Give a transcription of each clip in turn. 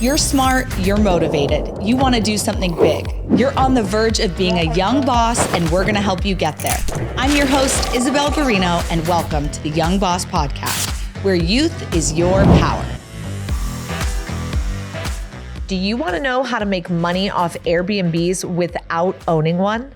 You're smart, you're motivated, you want to do something big. You're on the verge of being a young boss, and we're going to help you get there. I'm your host, Isabelle Guarino, and welcome to the Young Boss Podcast, where youth is your power. Do you want to know how to make money off Airbnbs without owning one?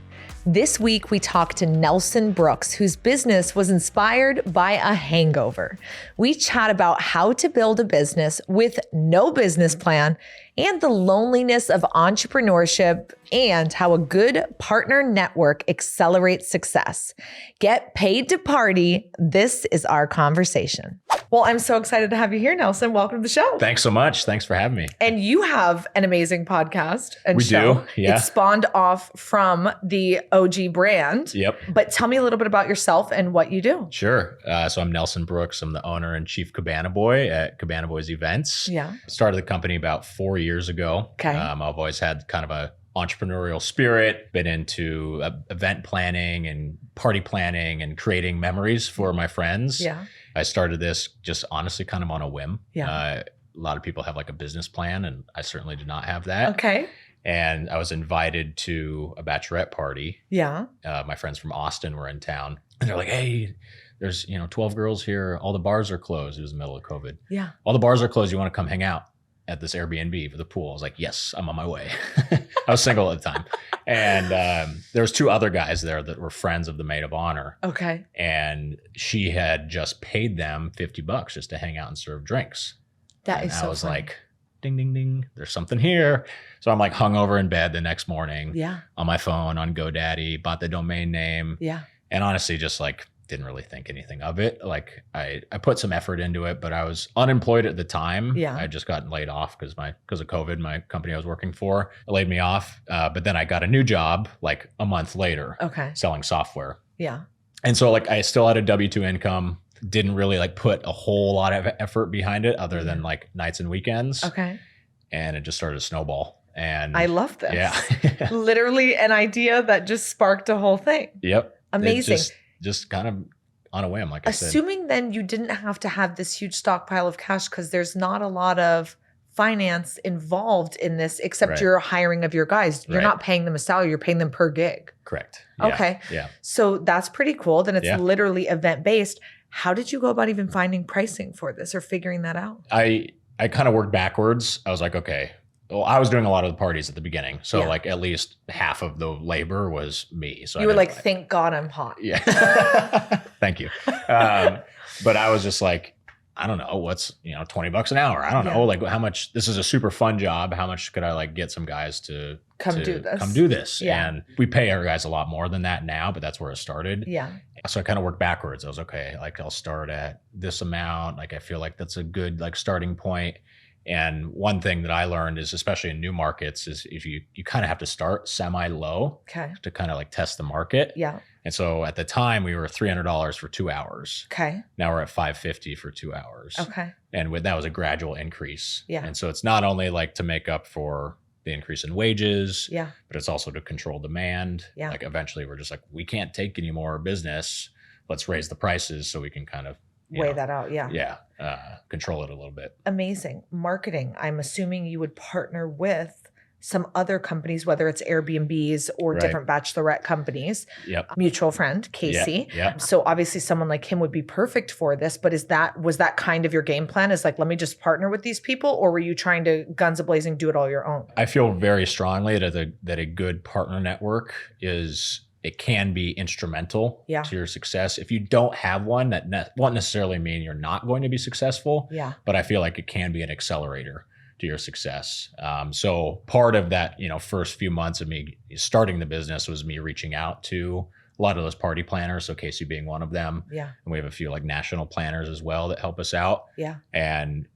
This week, we talked to Nelson Brooks, whose business was inspired by a hangover. We chat about how to build a business with no business plan and the loneliness of entrepreneurship and how a good partner network accelerates success. Get paid to party. This is our conversation. Well, I'm so excited to have you here, Nelson. Welcome to the show. Thanks so much. Thanks for having me. And you have an amazing podcast and we show. We do, yeah. It's spawned off from the OG brand. Yep. But tell me a little bit about yourself and what you do. Sure. So I'm Nelson Brooks. I'm the owner and chief Cabana Boy at Cabana Boys Events. Yeah. Started the company about 4 years ago. Okay. I've always had kind of a entrepreneurial spirit, been into event planning and party planning and creating memories for my friends. Yeah. I started this just honestly kind of on a whim. Yeah. A lot of people have like a business plan, and I certainly did not have that. Okay. And I was invited to a bachelorette party. Yeah. My friends from Austin were in town, and they're like, "Hey, there's 12 girls here. All the bars are closed." It was the middle of COVID. Yeah. All the bars are closed. You want to come hang out at this Airbnb for the pool? I was like, "Yes, I'm on my way." I was single at the time, and there was two other guys there that were friends of the maid of honor. Okay. And she had just paid them $50 just to hang out and serve drinks. That and is so I was funny. like, ding, ding, ding, there's something here. So I'm like hungover in bed the next morning. Yeah. On my phone, on GoDaddy, bought the domain name. Yeah. And honestly, just like didn't really think anything of it. Like I put some effort into it, but I was unemployed at the time. Yeah. I had just gotten laid off because of COVID. My company I was working for laid me off. But then I got a new job like a month later. Okay. Selling software. Yeah. And so like I still had a W-2 income, didn't really like put a whole lot of effort behind it other than like nights and weekends. Okay. And it just started to snowball. And I love this. Yeah. Literally an idea that just sparked a whole thing. Yep. Amazing. Just kind of on a whim, like I said. Assuming then you didn't have to have this huge stockpile of cash because there's not a lot of finance involved in this except Right. your hiring of your guys. You're Right. not paying them a salary, you're paying them per gig. Correct. Yeah. Okay. Yeah. So that's pretty cool. Then it's Yeah. literally event based. How did you go about even finding pricing for this or figuring that out? I kind of worked backwards. I was like, okay, well, I was doing a lot of the parties at the beginning. So Yeah. like at least half of the labor was me. So You were like, thank God I'm hot. yeah. Thank you. But I was just like, I don't know, what's, $20 an hour. I don't know, like how much, this is a super fun job. How much could I like get some guys to Come do this. Come do this. Yeah. And we pay our guys a lot more than that now, but that's where it started. Yeah. So I kind of worked backwards. I was okay, like I'll start at this amount. Like I feel like that's a good like starting point. And one thing that I learned is, especially in new markets, is if you kind of have to start semi-low Okay. to kind of like test the market. Yeah. And so at the time we were $300 for 2 hours. Okay. Now we're at $550 for 2 hours. Okay. And that was a gradual increase. Yeah. And so it's not only like to make up for the increase in wages, Yeah. but it's also to control demand. Yeah. Like eventually we're just like, we can't take any more business. Let's raise the prices so we can kind of Weigh that out. Yeah. control it a little bit. Amazing. Marketing. I'm assuming you would partner with some other companies, whether it's Airbnbs or Right. different bachelorette companies. Yep. Mutual friend, Casey. Yeah. So obviously someone like him would be perfect for this, but was that kind of your game plan? Is like, let me just partner with these people, or were you trying to guns a-blazing do it all your own? I feel very strongly that a good partner network it can be instrumental Yeah. to your success. If you don't have one, that won't necessarily mean you're not going to be successful. Yeah. But I feel like it can be an accelerator to your success. So part of that, first few months of me starting the business was me reaching out to a lot of those party planners. So Casey being one of them. Yeah. And we have a few like national planners as well that help us out. Yeah. And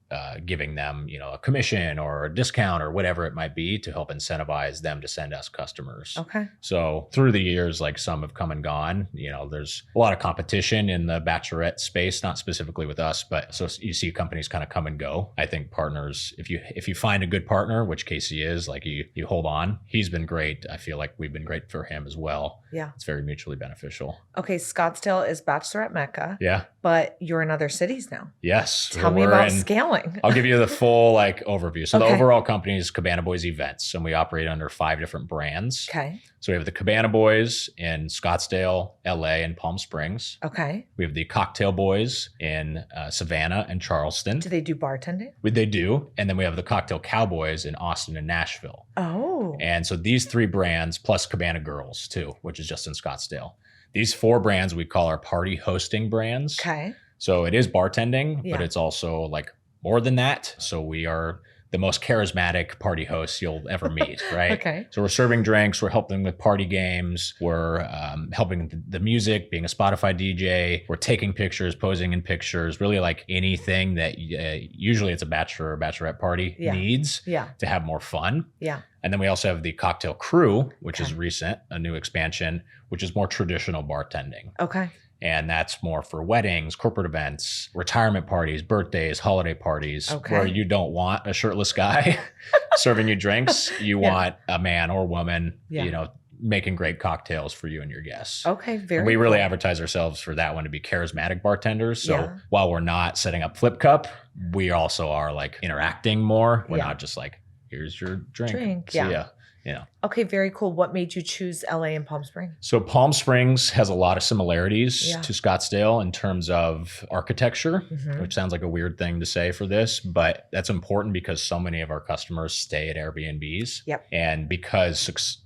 giving them, a commission or a discount or whatever it might be to help incentivize them to send us customers. Okay. So through the years, like some have come and gone, there's a lot of competition in the bachelorette space, not specifically with us, but so you see companies kind of come and go. I think partners, if you find a good partner, which Casey is, like you hold on. He's been great. I feel like we've been great for him as well. Yeah. It's very mutually beneficial. Okay. Scottsdale is bachelorette Mecca. Yeah. But you're in other cities now. Yes. Tell me about scaling. going. I'll give you the full like overview. So Okay. the overall company is Cabana Boys Events, and we operate under 5 different brands. Okay. So we have the Cabana Boys in Scottsdale, LA, and Palm Springs. Okay. We have the Cocktail Boys in Savannah and Charleston. Do they do bartending? They do. And then we have the Cocktail Cowboys in Austin and Nashville. Oh. And so these 3 brands, plus Cabana Girls too, which is just in Scottsdale. These 4 brands we call our party hosting brands. Okay. So it is bartending, Yeah. but it's also like more than that. So we are the most charismatic party hosts you'll ever meet, right? Okay. So we're serving drinks, we're helping with party games, we're helping the music, being a Spotify DJ, we're taking pictures, posing in pictures, really like anything that usually it's a bachelor or bachelorette party needs to have more fun. Yeah. And then we also have the Cocktail Crew, which is Okay. recent, a new expansion, which is more traditional bartending. Okay. And that's more for weddings, corporate events, retirement parties, birthdays, holiday parties, Okay. where you don't want a shirtless guy serving you drinks. You want a man or woman, making great cocktails for you and your guests. Okay. Very And we really cool. advertise ourselves for that one to be charismatic bartenders. So Yeah. while we're not setting up Flip Cup, we also are like interacting more. We're Yeah. not just like, here's your drink. Drink, See yeah. ya. Okay. Very cool. What made you choose LA and Palm Springs? So Palm Springs has a lot of similarities Yeah. to Scottsdale in terms of architecture, Mhm. which sounds like a weird thing to say for this, but that's important because so many of our customers stay at Airbnbs. Yep. And because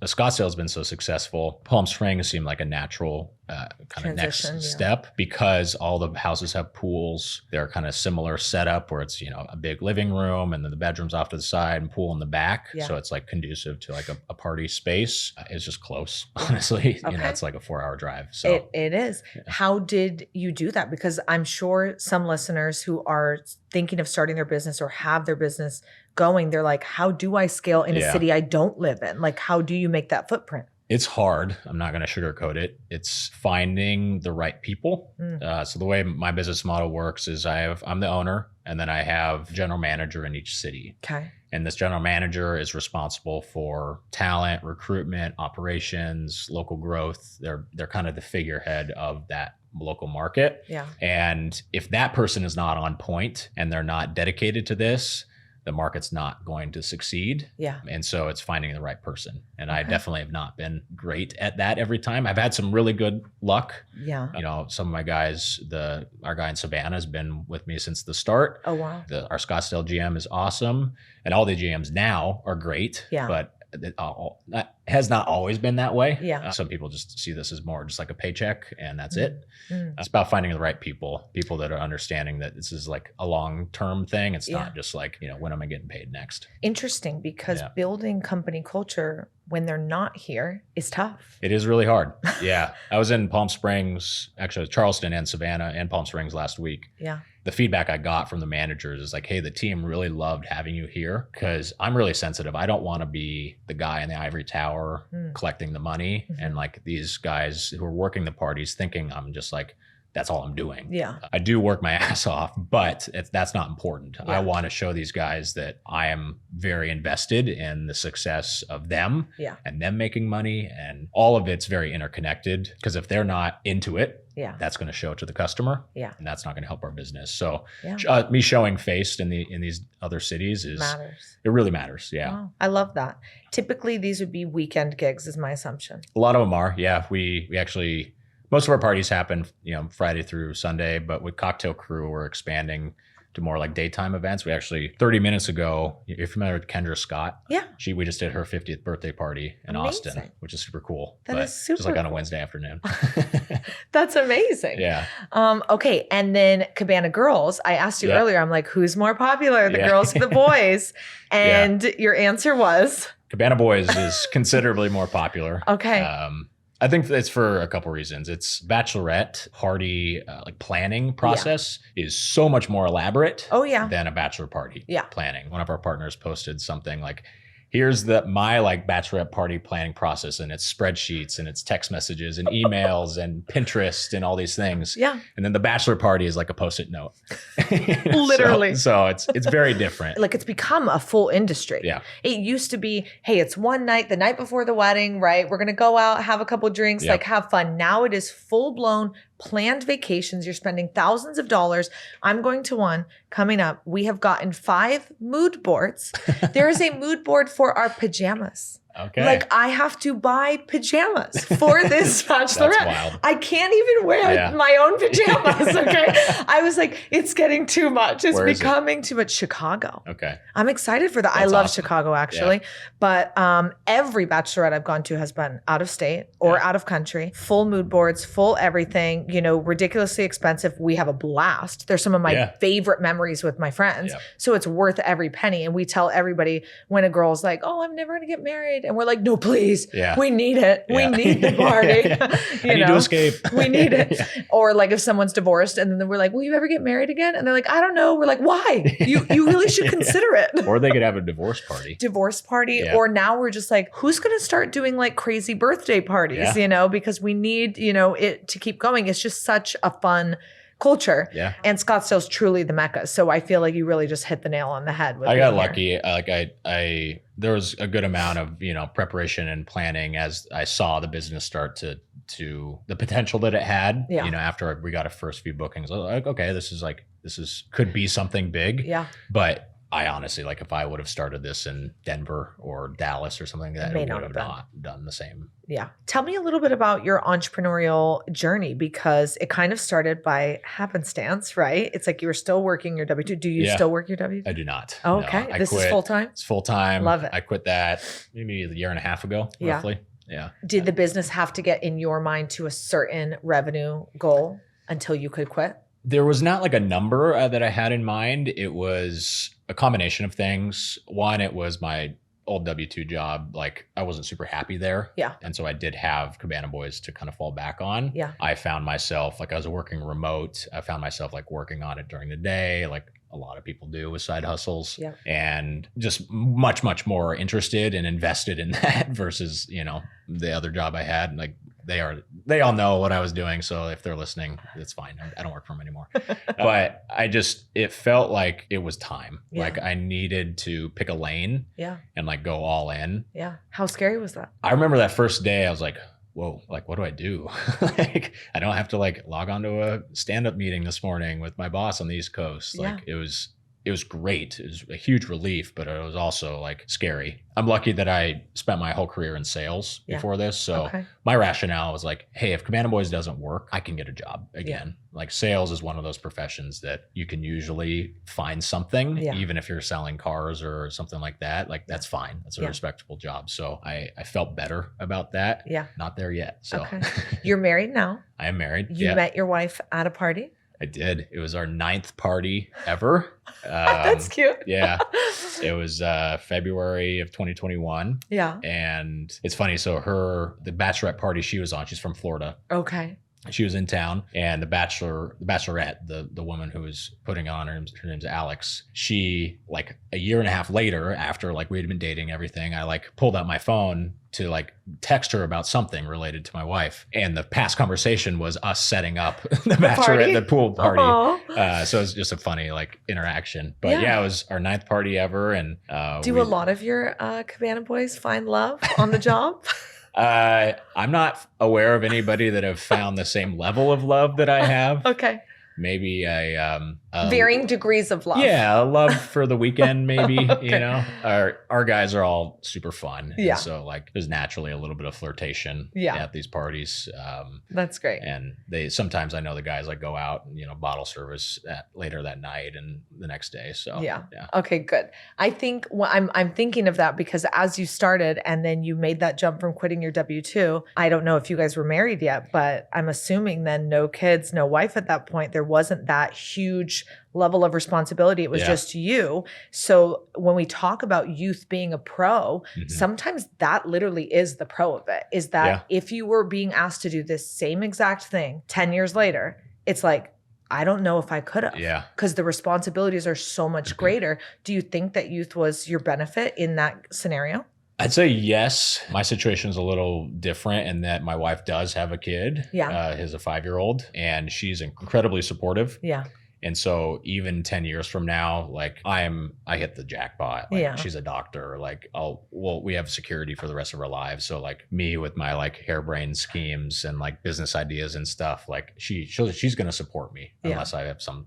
Scottsdale has been so successful, Palm Springs seemed like a natural kind of next Transition, yeah. step because all the houses have pools. They're kind of similar setup where it's, a big living room and then the bedrooms off to the side and pool in the back. Yeah. So it's like conducive to like a party space. It's just close, honestly. Okay. It's like a 4-hour drive. So It is. How did you do that? Because I'm sure some listeners who are thinking of starting their business or have their business going, they're like, how do I scale in a Yeah. city I don't live in? Like, how do you make that footprint? it's hard. I'm not going to sugarcoat it. It's finding the right people. So the way my business model works is I'm the owner, and then I have general manager in each city. Okay. And this general manager is responsible for talent, recruitment, operations, local growth. They're kind of the figurehead of that local market. Yeah. And if that person is not on point and they're not dedicated to this, the market's not going to succeed. Yeah. And so it's finding the right person. And I Okay. definitely have not been great at that every time. I've had some really good luck. Yeah. Some of my guys, our guy in Savannah has been with me since the start. Oh, wow. Our Scottsdale GM is awesome. And all the GMs now are great. Yeah. But that has not always been that way. Yeah. Some people just see this as more just like a paycheck and that's it. Mm. It's about finding the right people that are understanding that this is like a long-term thing. It's Yeah. not just like, when am I getting paid next? Interesting, because Yeah. building company culture when they're not here is tough. It is really hard. Yeah. I was in Palm Springs, actually Charleston and Savannah and Palm Springs last week. Yeah. The feedback I got from the managers is like, hey, the team really loved having you here because I'm really sensitive. I don't want to be the guy in the ivory tower collecting the money and like these guys who are working the parties thinking I'm just like, that's all I'm doing. Yeah. I do work my ass off, but that's not important. Yeah. I want to show these guys that I am very invested in the success of them Yeah. and them making money, and all of it's very interconnected because if they're not into it, Yeah. that's going to show to the customer. Yeah. And that's not going to help our business. So Yeah. me showing face in these other cities Matters. it really matters. Yeah. Wow. I love that. Typically, these would be weekend gigs, is my assumption. A lot of them are. Yeah. We actually, most of our parties happen, Friday through Sunday, but with Cocktail Crew, we're expanding to more like daytime events. We actually 30 minutes ago, you're familiar with Kendra Scott? Yeah. We just did her 50th birthday party in Amazing. Austin, which is super cool. That is Just like super on a cool. Wednesday afternoon. That's amazing. Yeah. Okay. And then Cabana Girls, I asked you Yeah. earlier, I'm like, who's more popular, the Yeah. girls or the boys? And your answer was? Cabana Boys is considerably more popular. Okay. I think it's for a couple reasons. It's bachelorette party like planning process is so much more elaborate than a bachelor party planning. One of our partners posted something like, here's my like bachelorette party planning process, and it's spreadsheets and it's text messages and emails and Pinterest and all these things. Yeah. And then the bachelor party is like a Post-it note. Literally. So it's very different. Like, it's become a full industry. Yeah. It used to be, hey, it's one night, the night before the wedding, right? We're going to go out, have a couple drinks, Yep. like have fun. Now it is full blown planned vacations. You're spending thousands of dollars. I'm going to one coming up. We have gotten 5 mood boards. There is a mood board for our pajamas. Okay. Like I have to buy pajamas for this bachelorette. That's wild. I can't even wear my own pajamas. Okay. I was like, it's getting too much. It's becoming too much. Chicago. Okay. I'm excited for that. That's I love awesome. Chicago actually. Yeah. But every bachelorette I've gone to has been out of state or out of country, full mood boards, full everything, you know, ridiculously expensive. We have a blast. They're some of my favorite memories with my friends. Yeah. So it's worth every penny. And we tell everybody when a girl's like, oh, I'm never going to get married. And we're like, no, please. Yeah. We need it. Yeah. We need the party. I need to escape. We need it. Or like if someone's divorced and then we're like, will you ever get married again? And they're like, I don't know. We're like, why? You really should consider it. Or they could have a divorce party. Yeah. Or now we're just like, who's going to start doing like crazy birthday parties, you know, because we need, you know, it to keep going. It's just such a fun culture. Yeah. And Scottsdale's truly the Mecca. So I feel like you really just hit the nail on the head with I got lucky. Like I there was a good amount of, you know, preparation and planning as I saw the business start to the potential that it had. You know, after we got our first few bookings, I was like, okay, this could be something big. Yeah. But I honestly, like if I would have started this in Denver or Dallas or something, that it would have not done the same. Yeah. Tell me a little bit about your entrepreneurial journey, because it kind of started by happenstance, right? It's like you were still working your W-2. Do you still work your W-2? I do not. Oh, okay. No, this is full-time? It's full-time. Love it. I quit that maybe a year and a half ago, roughly. Yeah. Did the business have to get in your mind to a certain revenue goal until you could quit? There was not like a number that I had in mind. It was a combination of things. One, it was my old W-2 job. Like I wasn't super happy there. Yeah. And so I did have Cabana Boys to kind of fall back on. Yeah. I found myself, like I was working remote. I found myself like working on it during the day, like a lot of people do with side hustles. Yeah. And just much, much more interested and invested in that versus, you know, the other job I had. Like they all know what I was doing. So if they're listening, it's fine. I don't work for them anymore. But it felt like it was time. Yeah. Like I needed to pick a lane and like go all in. Yeah. How scary was that? I remember that first day I was like, whoa, like, what do I do? Like, I don't have to like log on to a stand-up meeting this morning with my boss on the East Coast. Like it was great. It was a huge relief, but it was also like scary. I'm lucky that I spent my whole career in sales before this. So my rationale was like, hey, if Cabana Boys doesn't work, I can get a job again. Yeah. Like sales is one of those professions that you can usually find something, even if you're selling cars or something like that. Like that's fine. That's a respectable job. So I felt better about that. Yeah. Not there yet. So You're married now. I am married. You met your wife at a party? I did. It was our 9th party ever. That's cute. Yeah. It was February of 2021. Yeah. And it's funny. So the bachelorette party she was on, she's from Florida. Okay. She was in town, and the bachelorette, the woman who was putting on, her name's Alex. She, like a year and a half later, after like we had been dating everything, I like pulled out my phone to like text her about something related to my wife. And the past conversation was us setting up the bachelorette, the pool party. So it's just a funny like interaction. But yeah, it was our 9th party ever. And do a lot of your Cabana Boys find love on the job? I'm not aware of anybody that have found the same level of love that I have. Okay. Maybe varying degrees of love. Yeah, love for the weekend, maybe. You know, our guys are all super fun. Yeah. And so like, there's naturally a little bit of flirtation at these parties. That's great. And sometimes I know the guys like go out and, you know, bottle service later that night and the next day. So yeah. Okay, good. I think I'm thinking of that because as you started and then you made that jump from quitting your W-2, I don't know if you guys were married yet, but I'm assuming then no kids, no wife at that point. There wasn't that huge level of responsibility. It was just you. So when we talk about youth being a pro, sometimes that literally is the pro of it, is that if you were being asked to do this same exact thing 10 years later, it's like, I don't know if I could have. Yeah. Because the responsibilities are so much greater. Do you think that youth was your benefit in that scenario? I'd say yes. My situation is a little different in that my wife does have a kid. Yeah. He's a 5-year-old and she's incredibly supportive. Yeah. And so even 10 years from now, like I hit the jackpot. Like she's a doctor. Like we have security for the rest of our lives. So like me with my like harebrained schemes and like business ideas and stuff, like she's going to support me unless I have some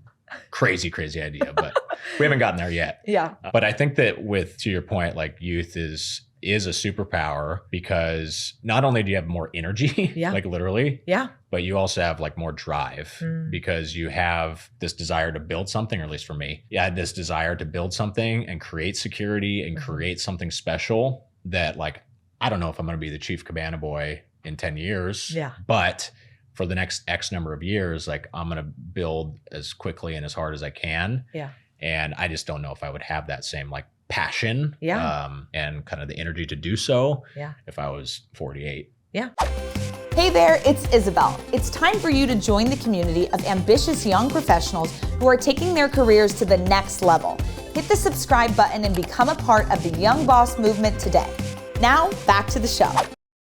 crazy idea, but we haven't gotten there yet. Yeah. But I think that to your point, like youth is a superpower because not only do you have more energy, like literally, but you also have like more drive because you have this desire to build something, or at least for me, I had this desire to build something and create security and create something special that like, I don't know if I'm going to be the chief cabana boy in 10 years, but for the next X number of years, like I'm going to build as quickly and as hard as I can. Yeah. And I just don't know if I would have that same like passion and kind of the energy to do so if I was 48. Yeah. Hey there, it's Isabelle. It's time for you to join the community of ambitious young professionals who are taking their careers to the next level. Hit the subscribe button and become a part of the Young Boss movement today. Now, back to the show.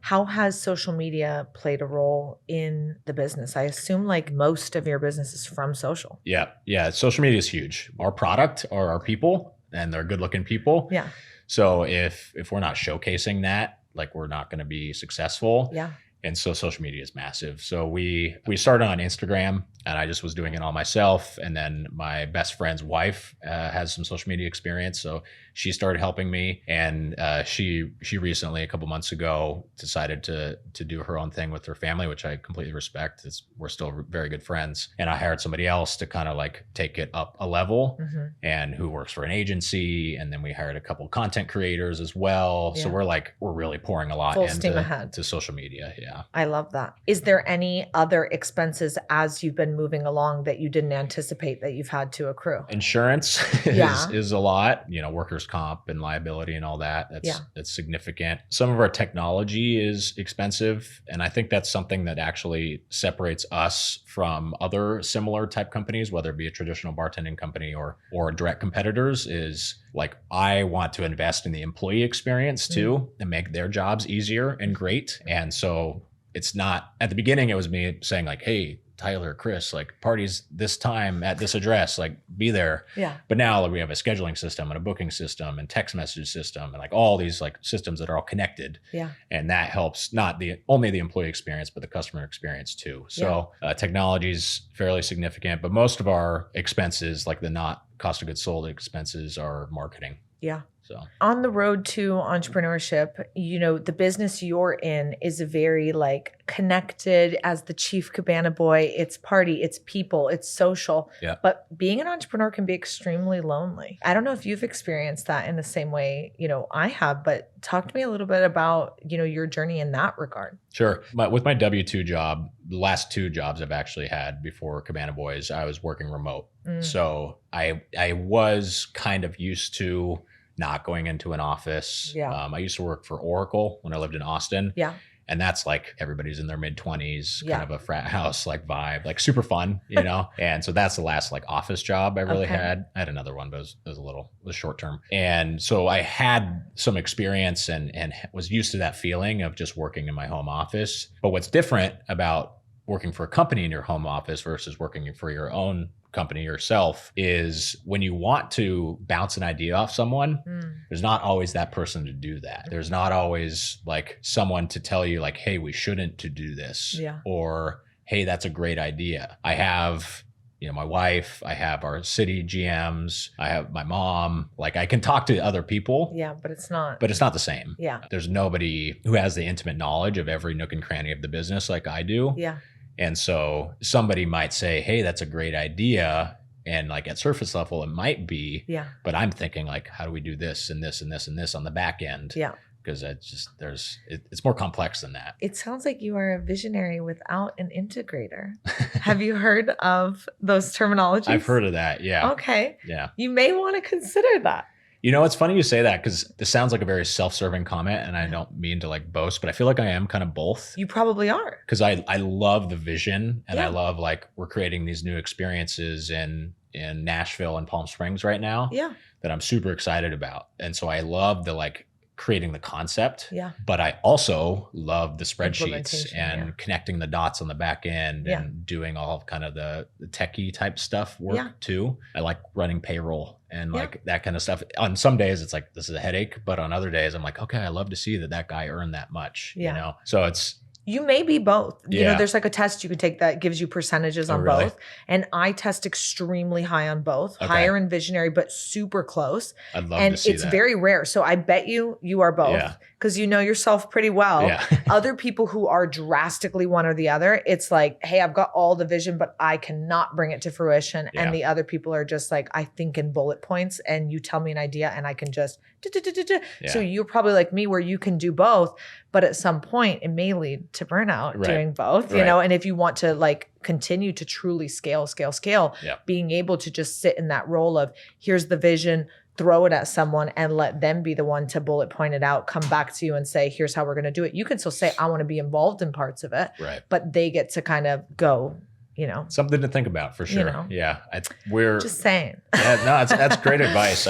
How has social media played a role in the business? I assume like most of your business is from social. Yeah. Social media is huge. Our product are our people, and they're good looking people. Yeah. So if we're not showcasing that, like we're not going to be successful. Yeah. And so social media is massive. So we started on Instagram, and I just was doing it all myself. And then my best friend's wife has some social media experience, so she started helping me. And she recently, a couple months ago, decided to do her own thing with her family, which I completely respect. We're still very good friends. And I hired somebody else to kind of like take it up a level, and who works for an agency. And then we hired a couple content creators as well. Yeah. So we're really pouring a lot into social media. Yeah. I love that. Is there any other expenses as you've been moving along that you didn't anticipate that you've had to accrue? Insurance is a lot, workers' comp and liability and all that. That's significant. Some of our technology is expensive. And I think that's something that actually separates us from other similar type companies, whether it be a traditional bartending company or direct competitors, is like, I want to invest in the employee experience too and make their jobs easier and great. And so it's not, at the beginning, it was me saying like, hey, Tyler, Chris, like parties this time at this address, like be there. Yeah. But now we have a scheduling system and a booking system and text message system and like all these like systems that are all connected. Yeah. And that helps not only the employee experience, but the customer experience too. So technology is fairly significant, but most of our expenses, like the not cost of goods sold expenses, are marketing. Yeah. So on the road to entrepreneurship, the business you're in is very like connected as the chief cabana boy. It's party, it's people, it's social. Yeah. But being an entrepreneur can be extremely lonely. I don't know if you've experienced that in the same way, I have, but talk to me a little bit about, your journey in that regard. Sure. With my W-2 job, the last 2 jobs I've actually had before Cabana Boys, I was working remote. So I was kind of used to not going into an office. Yeah. I used to work for Oracle when I lived in Austin. Yeah. And that's like everybody's in their mid-20s, kind of a frat house like vibe, like super fun, And so that's the last like office job I really had. I had another one, but it was short term. And so I had some experience and was used to that feeling of just working in my home office. But what's different about working for a company in your home office versus working for your own company yourself is when you want to bounce an idea off someone, there's not always that person to do that. There's not always like someone to tell you like, hey, we shouldn't to do this, or hey, that's a great idea. I have my wife, I have our city GMs, I have my mom, like I can talk to other people. Yeah, but it's not the same. Yeah. There's nobody who has the intimate knowledge of every nook and cranny of the business like I do. Yeah. And so somebody might say, hey, that's a great idea. And like at surface level, it might be, but I'm thinking like, how do we do this and this and this and this on the back end? Yeah. Because it's more complex than that. It sounds like you are a visionary without an integrator. Have you heard of those terminologies? I've heard of that. Yeah. Okay. Yeah. You may want to consider that. It's funny you say that because this sounds like a very self-serving comment, and I don't mean to like boast, but I feel like I am kind of both. You probably are. Because I love the vision, and I love like we're creating these new experiences in Nashville and Palm Springs right now that I'm super excited about. And so I love the like creating the concept. Yeah. But I also love the spreadsheets Implementation, and connecting the dots on the back end Yeah. and doing all of kind of the techie type stuff work Yeah. too. I like running payroll and like that kind of stuff. On some days it's like, this is a headache, but on other days I'm like, okay, I love to see that guy earned that much, Yeah. you know? So it's, You may be both. You Yeah. know, there's like a test you can take that gives you percentages on really? both. And I test extremely high on both, Okay. higher in visionary, but super close. I'd love And to see it's that. very rare. So I bet you are both Yeah. because you know yourself pretty well. Yeah. Other people who are drastically one or the other, it's like, hey, I've got all the vision, but I cannot bring it to fruition. Yeah. And the other people are just like, I think in bullet points and you tell me an idea and I can just Yeah. So you're probably like me where you can do both, but at some point it may lead to burnout Right. doing both, you Right. know, and if you want to like continue to truly scale, Yeah. being able to just sit in that role of here's the vision, throw it at someone and let them be the one to bullet point it out, come back to you and say, here's how we're going to do it. You can still say, I want to be involved in parts of it, Right. but they get to kind of go, you know, Something to think about for sure. know. Yeah. We're just saying. yeah, no, that's great advice.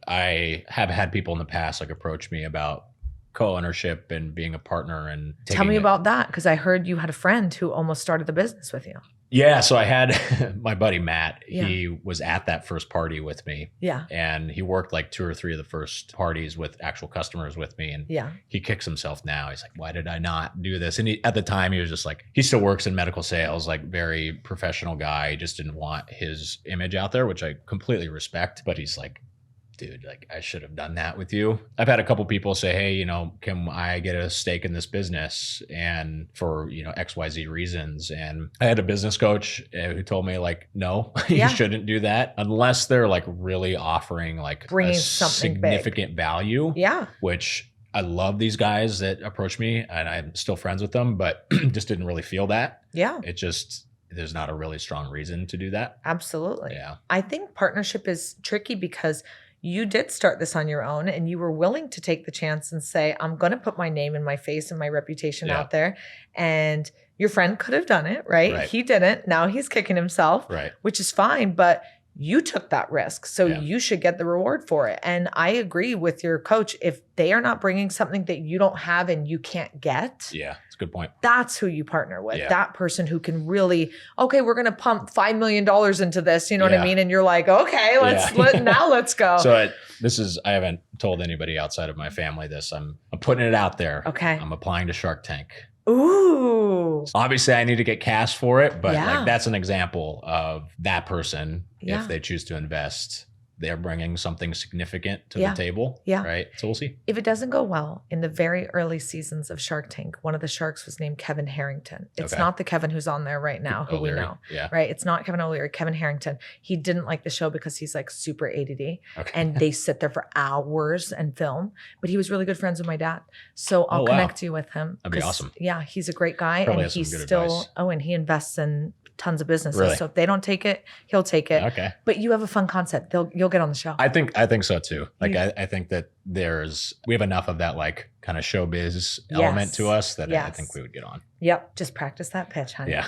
I have had people in the past like approach me about co-ownership and being a partner and Tell me taking it. about that because I heard you had a friend who almost started the business with you. Yeah, so I had my buddy Matt. Yeah. He was at that first party with me, Yeah. and he worked like 2 or 3 of the first parties with actual customers with me. And Yeah. he kicks himself now. He's like, "Why did I not do this?" And at the time, he was just like, he still works in medical sales, like very professional guy. He just didn't want his image out there, which I completely respect. But he's like, dude, like I should have done that with you. I've had a couple people say, hey, you know, can I get a stake in this business? And for, you know, XYZ reasons. And I had a business coach who told me like, no, Yeah. you shouldn't do that unless they're like really offering like Bringing a something big. significant value, Yeah. which I love these guys that approach me and I'm still friends with them, but just didn't really feel that. Yeah. It just, there's not a really strong reason to do that. Absolutely. Yeah. I think partnership is tricky because you did start this on your own and you were willing to take the chance and say, I'm going to put my name and my face and my reputation Yeah. out there. And your friend could have done it, right? Right. He didn't. Now he's kicking himself, Right. which is fine. But you took that risk. So Yeah. you should get the reward for it. And I agree with your coach. If they are not bringing something that you don't have and you can't get, Yeah. It's a good point. that's who you partner with. Yeah. That person who can really, okay, we're going to pump $5 million into this. You know what I Yeah. mean? And you're like, okay, now let's go. So I haven't told anybody outside of my family this. I'm putting it out there. Okay. I'm applying to Shark Tank. Ooh. Obviously, I need to get cash for it, but Yeah. like that's an example of that person. Yeah. If they choose to invest, they're bringing something significant to Yeah. the table. Yeah. Right. So we'll see. If it doesn't go well, in the very early seasons of Shark Tank, one of the sharks was named Kevin Harrington. It's Okay. not the Kevin who's on there right now, who O'Leary. we know. Yeah. Right? It's not Kevin O'Leary, Kevin Harrington. He didn't like the show because he's like super ADD Okay. and they sit there for hours and film. But he was really good friends with my dad. So I'll Oh, wow. connect you with him. That'd be 'cause, awesome. Yeah, he's a great guy. Probably And has some he's good still, advice. and he invests in tons of businesses. Really? So if they don't take it, he'll take it. Okay. But you have a fun concept. You'll get on the show. I think so too. Like Yeah. I think that we have enough of that like kind of showbiz element to us that I Yes. think we would get on. Yep. Just practice that pitch, honey. Yeah.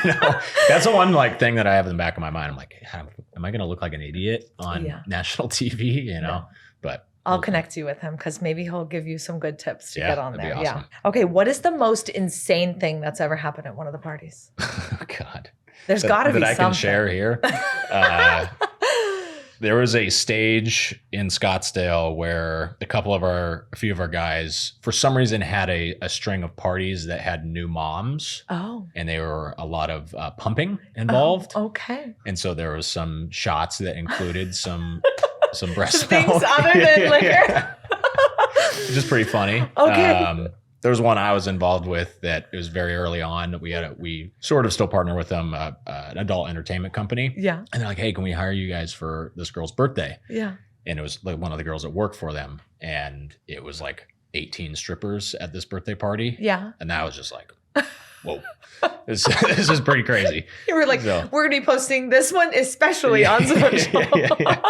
No, that's the one like thing that I have in the back of my mind. I'm like, am I going to look like an idiot on Yeah. national TV? You know, No. but I'll connect you with him because maybe he'll give you some good tips to Yeah, get on that'd there. be awesome. Yeah. Okay. What is the most insane thing that's ever happened at one of the parties? Oh, God, There's got to be that I something. can share here. There was a stage in Scottsdale where a few of our guys, for some reason, had a string of parties that had new moms, Oh. and there were a lot of pumping involved. Oh, okay. And so there was some shots that included some breast Some things milk. other than liquor. Which is pretty funny. Okay. There was one I was involved with that it was very early on. We sort of still partner with them, an adult entertainment company. Yeah. And they're like, hey, can we hire you guys for this girl's birthday? Yeah. And it was like one of the girls that worked for them. And it was like 18 strippers at this birthday party. Yeah. And I was just like, whoa, this is pretty crazy. You were like, So- we're going to be posting this one especially on social. Yeah.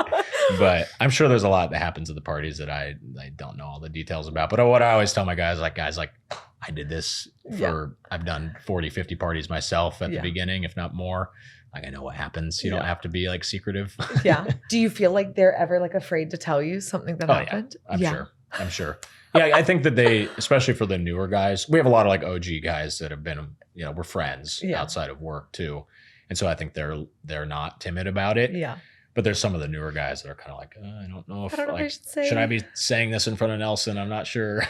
But I'm sure there's a lot that happens at the parties that I don't know all the details about. But what I always tell my guys, I did this I've done 40, 50 parties myself at the beginning, if not more. Like I know what happens. You don't have to be like secretive. Yeah. Do you feel like they're ever like afraid to tell you something that Oh, happened? I'm sure. I'm sure. Yeah, I think that they, especially for the newer guys, we have a lot of like OG guys that have been, we're friends outside of work too. And so I think they're not timid about it. Yeah. But there's some of the newer guys that are kind of like, I don't know if I should I be saying this in front of Nelson? I'm not sure.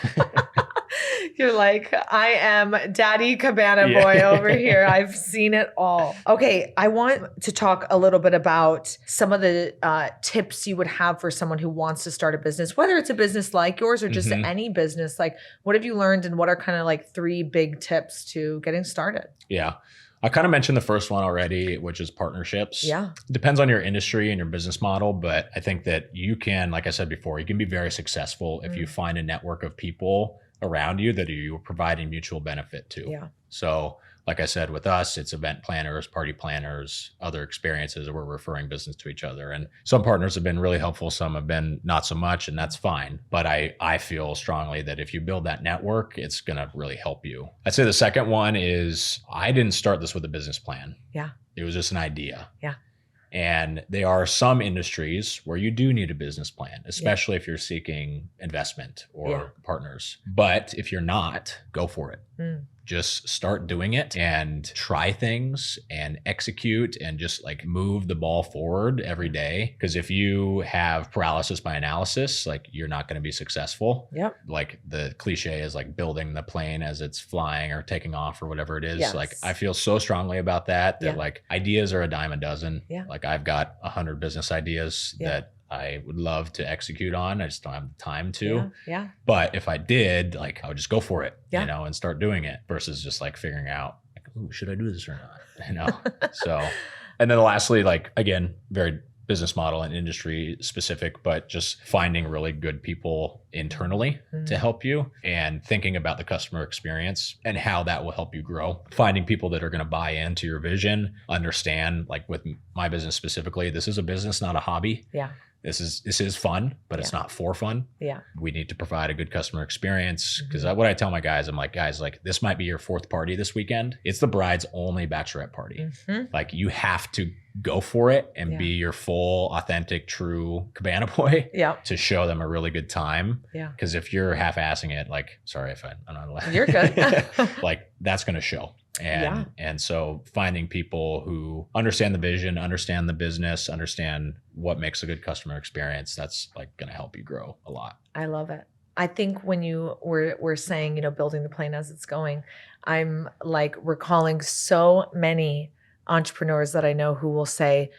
You're like, I am Daddy Cabana Boy over here. I've seen it all. Okay, I want to talk a little bit about some of the tips you would have for someone who wants to start a business, whether it's a business like yours or just any business. Like, what have you learned and what are kind of like 3 big tips to getting started? Yeah. I kind of mentioned the first one already, which is partnerships. Yeah. It depends on your industry and your business model, but I think that you can, like I said before, you can be very successful if you find a network of people around you that you're providing mutual benefit to. Yeah. So like I said, with us, it's event planners, party planners, other experiences where we're referring business to each other. And some partners have been really helpful. Some have been not so much, and that's fine. But I feel strongly that if you build that network, it's going to really help you. I'd say the second one is I didn't start this with a business plan. Yeah. It was just an idea. Yeah. And there are some industries where you do need a business plan, especially if you're seeking investment or partners. But if you're not, go for it. Just start doing it and try things and execute and just like move the ball forward every day. Because if you have paralysis by analysis, like you're not going to be successful. Yep. Like the cliche is like building the plane as it's flying or taking off or whatever it is. Yes. Like I feel so strongly about that like ideas are a dime a dozen. Yeah. Like I've got 100 business ideas that I would love to execute on. I just don't have the time to. Yeah. But if I did, like I would just go for it, and start doing it versus just like figuring out like, ooh, should I do this or not? So, and then lastly, like again, very business model and industry specific, but just finding really good people internally to help you and thinking about the customer experience and how that will help you grow. Finding people that are going to buy into your vision, understand like with my business specifically, this is a business, not a hobby. Yeah. This is fun, but it's not for fun. Yeah. We need to provide a good customer experience because what I tell my guys, I'm like, guys, like this might be your 4th party this weekend. It's the bride's only bachelorette party. Like you have to go for it and be your full, authentic, true Cabana Boy to show them a really good time. Yeah. Because if you're half-assing it, like, sorry if I'm not allowed. You're good. Like that's going to show. And so finding people who understand the vision, understand the business, understand what makes a good customer experience, that's like going to help you grow a lot. I love it. I think when you were saying, building the plane as it's going, I'm like recalling so many entrepreneurs that I know who will say,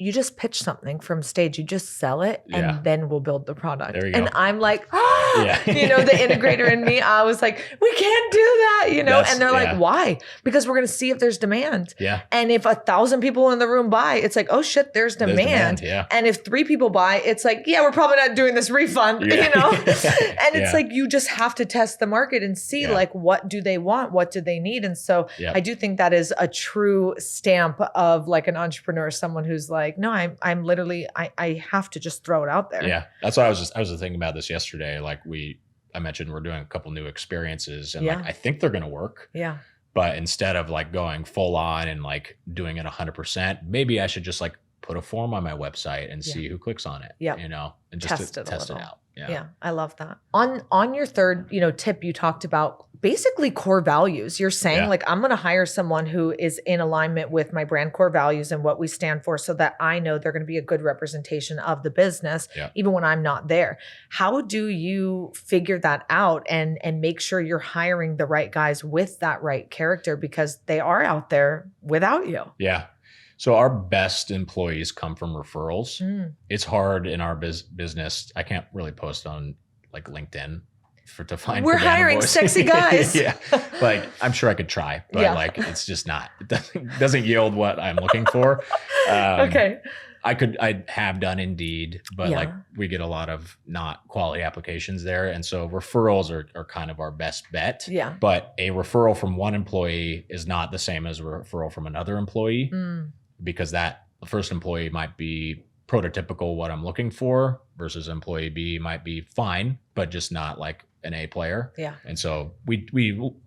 you just pitch something from stage, you just sell it and then we'll build the product. There you go. And I'm like, the integrator in me, I was like, we can't do that, and they're like, why? Because we're going to see if there's demand. Yeah. And if 1,000 people in the room buy, it's like, oh shit, there's demand. Yeah. And if 3 people buy, it's like, we're probably not doing this refund, And it's like, you just have to test the market and see like, what do they want? What do they need? And so I do think that is a true stamp of like an entrepreneur, someone who's like, no, I'm literally, I have to just throw it out there. Yeah. That's why I was thinking about this yesterday. Like I mentioned, we're doing a couple new experiences and like, I think they're going to work. Yeah. But instead of like going full on and like doing it 100%, maybe I should just like put a form on my website and see who clicks on it, and just test it out. Yeah. I love that. On your third, tip, you talked about basically core values. You're saying like, I'm going to hire someone who is in alignment with my brand core values and what we stand for so that I know they're going to be a good representation of the business, even when I'm not there. How do you figure that out and make sure you're hiring the right guys with that right character because they are out there without you? Yeah. So our best employees come from referrals. It's hard in our business. I can't really post on like LinkedIn to find. We're hiring sexy guys. Like I'm sure I could try, but like it's just not. It doesn't yield what I'm looking for. Okay. I have done Indeed, but like we get a lot of not quality applications there. And so referrals are kind of our best bet. Yeah. But a referral from one employee is not the same as a referral from another employee. Because the first employee might be prototypical what I'm looking for versus employee B might be fine, but just not like an A player. Yeah. And so we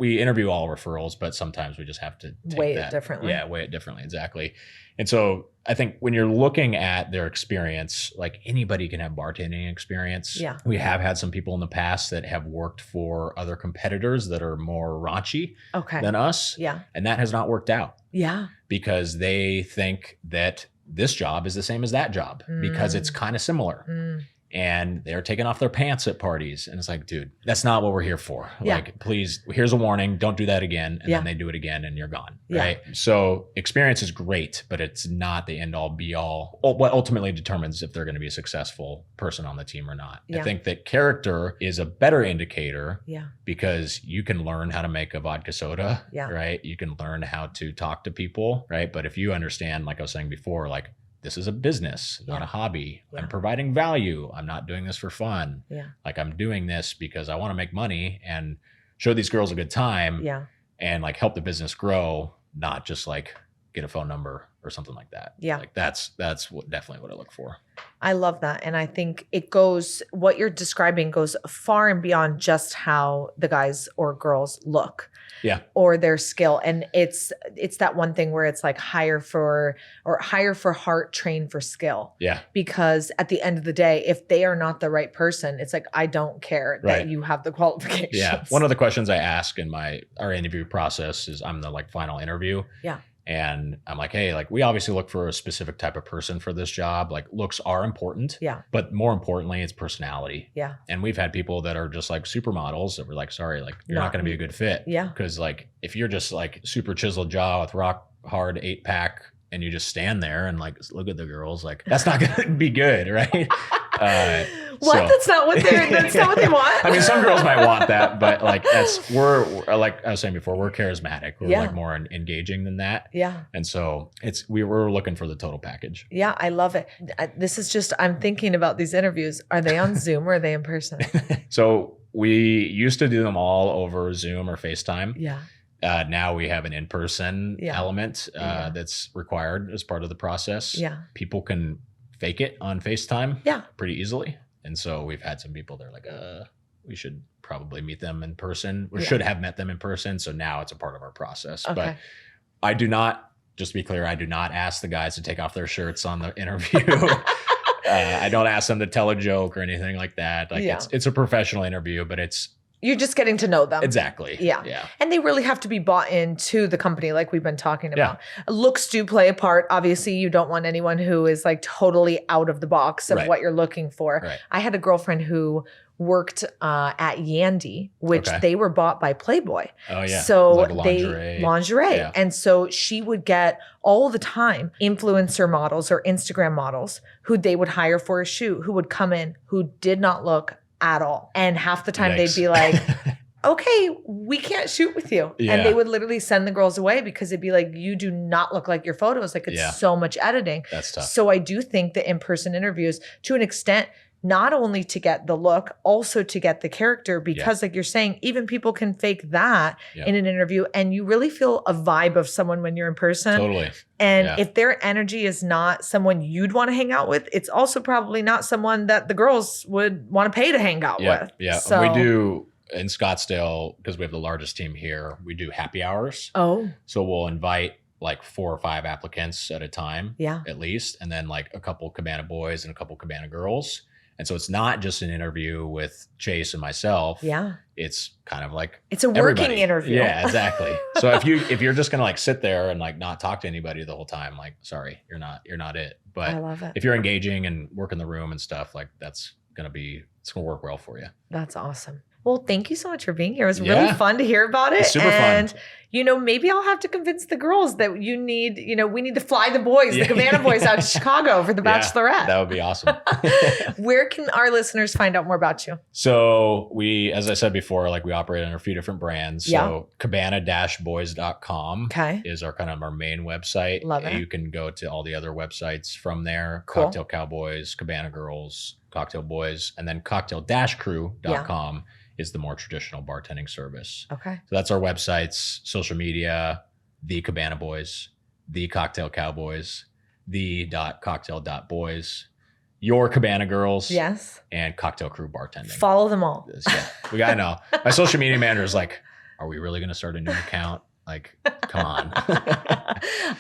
interview all referrals, but sometimes we just have to weigh it differently. Yeah, weigh it differently. Exactly. And so I think when you're looking at their experience, like anybody can have bartending experience. Yeah. We have had some people in the past that have worked for other competitors that are more raunchy than us. Yeah. And that has not worked out. Yeah. Because they think that this job is the same as that job because it's kind of similar. And they're taking off their pants at parties. And it's like, dude, that's not what we're here for. Yeah. Like, please, here's a warning. Don't do that again. And then they do it again and you're gone. Right. So experience is great, but it's not the end all be all. What ultimately determines if they're going to be a successful person on the team or not. I think that character is a better indicator because you can learn how to make a vodka soda. Right. You can learn how to talk to people. Right. But if you understand, like I was saying before, like, this is a business, not a hobby. I'm providing value. I'm not doing this for fun. Like I'm doing this because I want to make money and show these girls a good time and like help the business grow, not just like get a phone number or something like that. Like that's definitely what I look for. I love that. And I think what you're describing goes far and beyond just how the guys or girls look. Or their skill. And it's that one thing where it's like hire for heart, train for skill. Because at the end of the day, if they are not the right person, it's like, I don't care that you have the qualifications. One of the questions I ask in our interview process is I'm the like final interview. And I'm like, hey, like we obviously look for a specific type of person for this job. Like looks are important. But more importantly, it's personality. And we've had people that are just like supermodels that were like, sorry, like you're not going to be a good fit. Because like if you're just like super chiseled jaw with rock hard 8-pack and you just stand there and like look at the girls, like that's not going to be good, right? That's not what they want. I mean, some girls might want that, but like we're like I was saying before, we're charismatic. We're like more engaging than that. And so we're looking for the total package. I love it. This is just, I'm thinking about these interviews. Are they on Zoom or are they in person? So we used to do them all over Zoom or FaceTime. Now we have an in-person element that's required as part of the process. People can fake it on FaceTime pretty easily. And so we've had some people that are like, we should probably meet them in person or should have met them in person. So now it's a part of our process. But I do not, just to be clear, I do not ask the guys to take off their shirts on the interview. I don't ask them to tell a joke or anything like that. Like it's a professional interview, but you're just getting to know them. Exactly. Yeah. And they really have to be bought into the company like we've been talking about. Looks do play a part. Obviously, you don't want anyone who is like totally out of the box of what you're looking for. I had a girlfriend who worked at Yandy, which they were bought by Playboy. So like lingerie. And so she would get all the time influencer models or Instagram models who they would hire for a shoot, who would come in, who did not look at all. And half the time they'd be like, okay, we can't shoot with you. And they would literally send the girls away because it'd be like, you do not look like your photos. Like it's so much editing. That's tough. So I do think the in-person interviews to an extent, not only to get the look, also to get the character, because like you're saying, even people can fake that in an interview and you really feel a vibe of someone when you're in person. Totally. And if their energy is not someone you'd want to hang out with, it's also probably not someone that the girls would want to pay to hang out with. So we do in Scottsdale, because we have the largest team here, we do happy hours. So we'll invite like 4 or 5 applicants at a time, at least. And then like a couple Cabana boys and a couple Cabana girls. And so it's not just an interview with Chase and myself. It's kind of like it's a working interview. Yeah, exactly. So if you're just gonna like sit there and like not talk to anybody the whole time, like sorry, you're not it. But I love it. If you're engaging and working the room and stuff, like it's gonna work well for you. That's awesome. Well, thank you so much for being here. It was really fun to hear about it. It's super fun. You know, maybe I'll have to convince the girls that we need to fly the boys, the Cabana boys out to Chicago for the Bachelorette. That would be awesome. Where can our listeners find out more about you? So we, as I said before, like we operate under a few different brands. So cabana-boys.com is our main website. Love it. You can go to all the other websites from there. Cool. Cocktail Cowboys, Cabana Girls, Cocktail Boys, and then cocktail-crew.com. is the more traditional bartending service. So that's our websites, social media, the Cabana Boys, the Cocktail Cowboys, the.cocktail.boys. your Cabana Girls. Yes. And Cocktail Crew Bartending. Follow them all. Yeah, we got to know. My social media manager is like, are we really going to start a new account? Like, come on.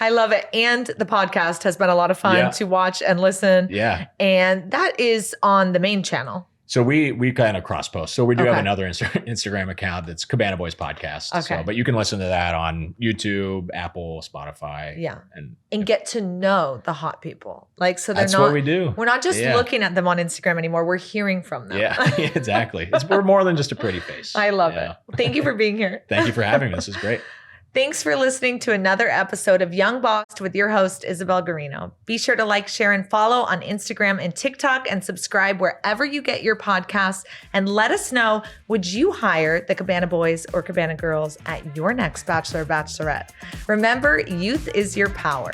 I love it. And the podcast has been a lot of fun to watch and listen. Yeah. And that is on the main channel. So we kind of cross post. So we do have another Instagram account that's Cabana Boys Podcast. Okay. So, but you can listen to that on YouTube, Apple, Spotify. Yeah. And get to know the hot people. Like, so they're that's not, what we do. We're not just looking at them on Instagram anymore. We're hearing from them. Yeah, exactly. We're more than just a pretty face. I love it. Thank you for being here. Thank you for having me. This is great. Thanks for listening to another episode of Young Boss with your host, Isabelle Guarino. Be sure to like, share, and follow on Instagram and TikTok, and subscribe wherever you get your podcasts. And let us know, would you hire the Cabana Boys or Cabana Girls at your next bachelor or bachelorette? Remember, youth is your power.